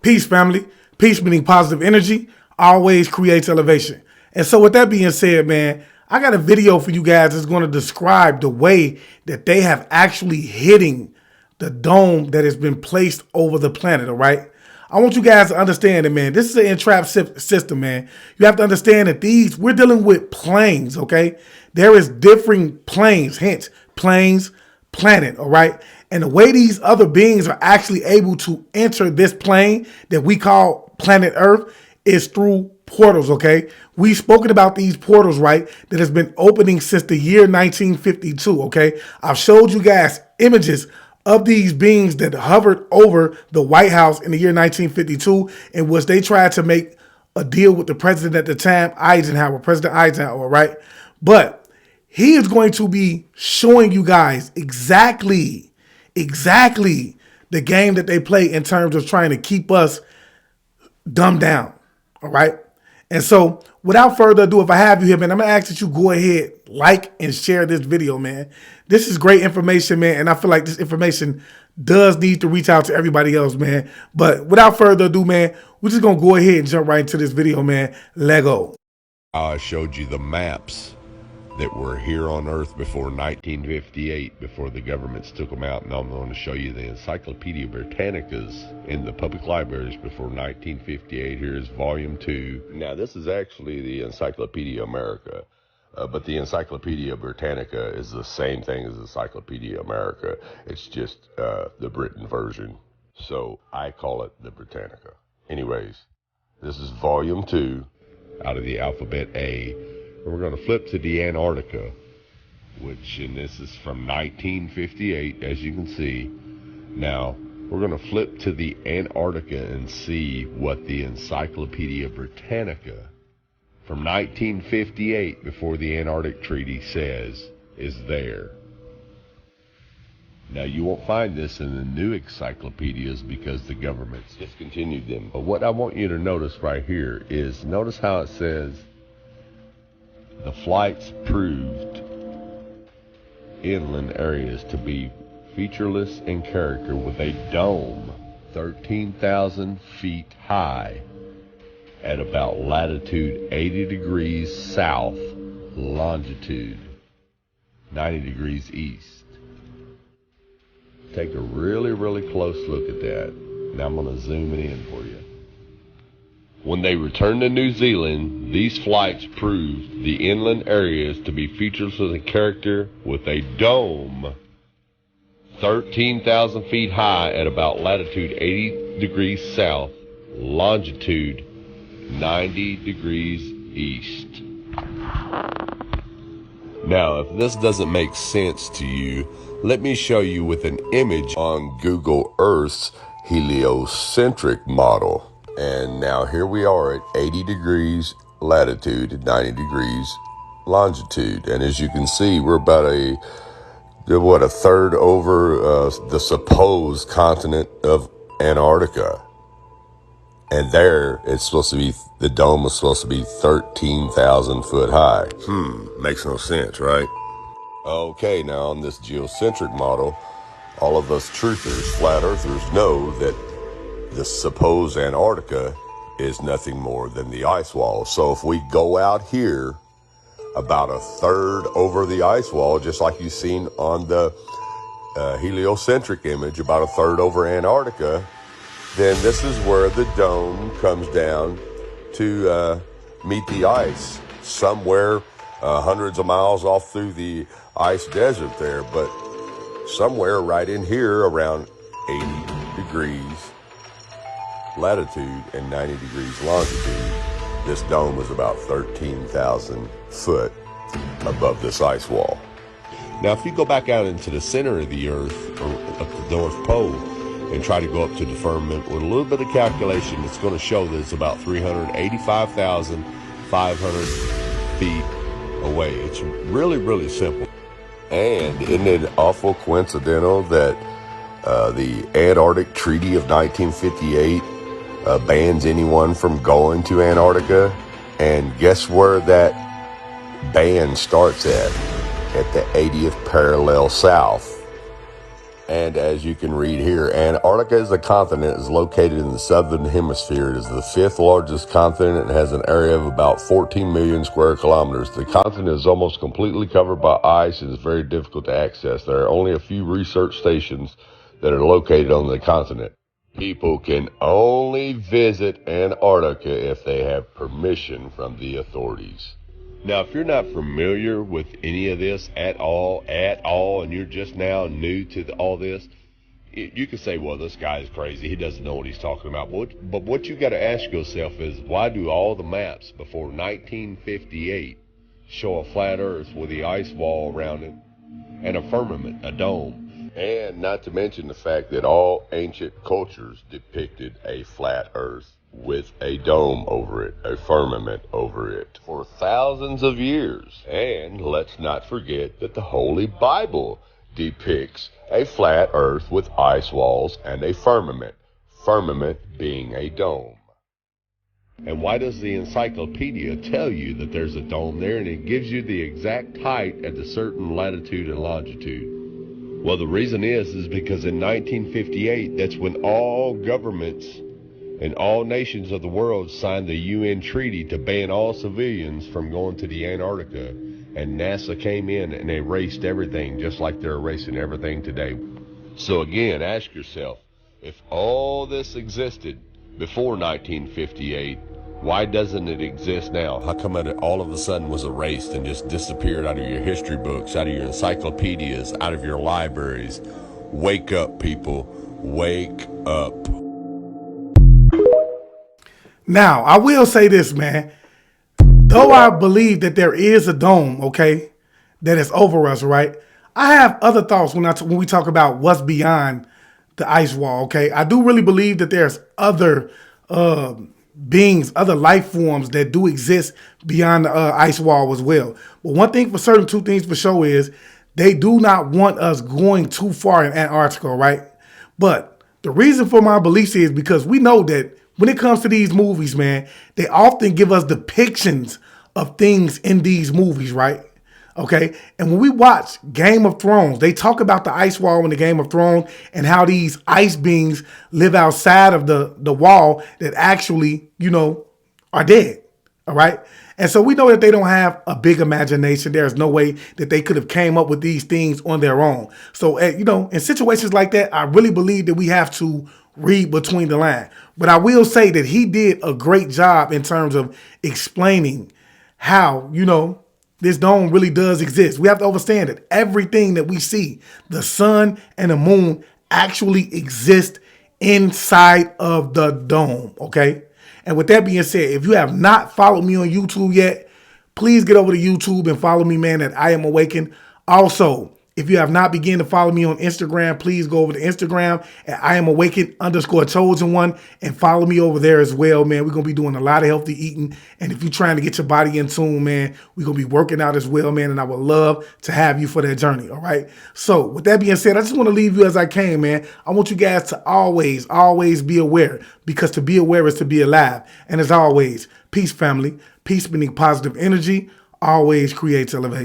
Peace, family. Peace meaning positive energy always creates elevation. And so with that being said, man, I got a video for you guys that's going to describe the way that they have actually hitting the dome that has been placed over the planet, all right? I want you guys to understand that, man, this is an entrapped system, man. You have to understand that we're dealing with planes, okay? There is differing planes, hence planes, planet, all right? And the way these other beings are actually able to enter this plane that we call planet Earth is through portals, okay? We've spoken about these portals, right, that has been opening since the year 1952, okay? I've showed you guys images of these beings that hovered over the White House in the year 1952, in which they tried to make a deal with the president at the time, President Eisenhower, right? But he is going to be showing you guys exactly the game that they play in terms of trying to keep us dumbed down, all right? And so without further ado, if I have you here, man, I'm going to ask that you go ahead, like and share this video, man. This is great information, man, and I feel like this information does need to reach out to everybody else, man. But without further ado, man, we're just going to go ahead and jump right into this video, man. Lego. I showed you the maps that were here on Earth before 1958, before the governments took them out, and I'm going to show you the Encyclopedia Britannicas in the public libraries before 1958. Here's Volume 2. Now, this is actually the Encyclopedia America, but the Encyclopedia Britannica is the same thing as Encyclopedia America. It's just the Britain version, so I call it the Britannica. Anyways, this is Volume 2 out of the alphabet A. We're going to flip to the Antarctica, and this is from 1958, as you can see. Now, we're going to flip to the Antarctica and see what the Encyclopedia Britannica from 1958, before the Antarctic Treaty, says is there. Now, you won't find this in the new encyclopedias because the government's discontinued them. But what I want you to notice right here is, notice how it says, the flights proved inland areas to be featureless in character, with a dome 13,000 feet high at about latitude 80 degrees south, longitude 90 degrees east. Take a really close look at that. Now I'm going to zoom it in for you. When they returned to New Zealand, these flights proved the inland areas to be featureless in character, with a dome 13,000 feet high at about latitude 80 degrees south, longitude 90 degrees east. Now, if this doesn't make sense to you, let me show you with an image on Google Earth's heliocentric model. And now here we are at 80 degrees latitude, 90 degrees longitude. And as you can see, we're about a third over the supposed continent of Antarctica. And there, it's supposed to be, the dome is supposed to be 13,000 foot high. Makes no sense, right? Okay, now on this geocentric model, all of us truthers, flat earthers, know that the supposed Antarctica is nothing more than the ice wall. So if we go out here about a third over the ice wall, just like you've seen on the heliocentric image, about a third over Antarctica, then this is where the dome comes down to meet the ice, somewhere hundreds of miles off through the ice desert there, but somewhere right in here around 80 degrees latitude and 90 degrees longitude, this dome is about 13,000 foot above this ice wall. Now, if you go back out into the center of the Earth, or up the North Pole, and try to go up to the firmament with a little bit of calculation, it's going to show that it's about 385,500 feet away. It's really simple. And isn't it awful coincidental that the Antarctic Treaty of 1958 bans anyone from going to Antarctica? And guess where that ban starts at? At the 80th parallel south. And as you can read here, Antarctica as a continent is located in the southern hemisphere. It is the fifth largest continent and has an area of about 14 million square kilometers. The continent is almost completely covered by ice and is very difficult to access. There are only a few research stations that are located on the continent. People can only visit Antarctica if they have permission from the authorities. Now, if you're not familiar with any of this at all, and you're just now new to all this, you can say, well, this guy is crazy. He doesn't know what he's talking about. But what you got to ask yourself is, why do all the maps before 1958 show a flat Earth with the ice wall around it and a firmament, a dome? And not to mention the fact that all ancient cultures depicted a flat Earth with a dome over it, a firmament over it, for thousands of years. And let's not forget that the Holy Bible depicts a flat Earth with ice walls and a firmament being a dome. And why does the encyclopedia tell you that there's a dome there, and it gives you the exact height at a certain latitude and longitude? Well, the reason is because in 1958, that's when all governments and all nations of the world signed the UN treaty to ban all civilians from going to the Antarctica. And NASA came in and erased everything, just like they're erasing everything today. So again, ask yourself, if all this existed before 1958, why doesn't it exist now? How come it all of a sudden was erased and just disappeared out of your history books, out of your encyclopedias, out of your libraries? Wake up, people. Wake up. Now, I will say this, man. Though I believe that there is a dome, okay, that is over us, right? I have other thoughts when we talk about what's beyond the ice wall, okay? I do really believe that there's other beings, other life forms that do exist beyond the ice wall as well. But one thing for certain, two things for sure is they do not want us going too far in Antarctica, right? But the reason for my beliefs is because we know that when it comes to these movies, man, they often give us depictions of things in these movies, right? Okay. And when we watch Game of Thrones, they talk about the ice wall in the Game of Thrones and how these ice beings live outside of the wall that actually, are dead. All right. And so we know that they don't have a big imagination. There's no way that they could have came up with these things on their own. So, in situations like that, I really believe that we have to read between the lines. But I will say that he did a great job in terms of explaining how, this dome really does exist. We have to understand that everything that we see, the sun and the moon, actually exist inside of the dome, okay? And with that being said, if you have not followed me on YouTube yet, please get over to YouTube and follow me, man, at I Am Awakened. Also, if you have not begun to follow me on Instagram, please go over to Instagram at I Am Awakened _chosen1 and follow me over there as well, man. We're going to be doing a lot of healthy eating. And if you're trying to get your body in tune, man, we're going to be working out as well, man. And I would love to have you for that journey, all right? So with that being said, I just want to leave you as I came, man. I want you guys to always, always be aware, because to be aware is to be alive. And as always, peace, family. Peace meaning positive energy always creates elevation.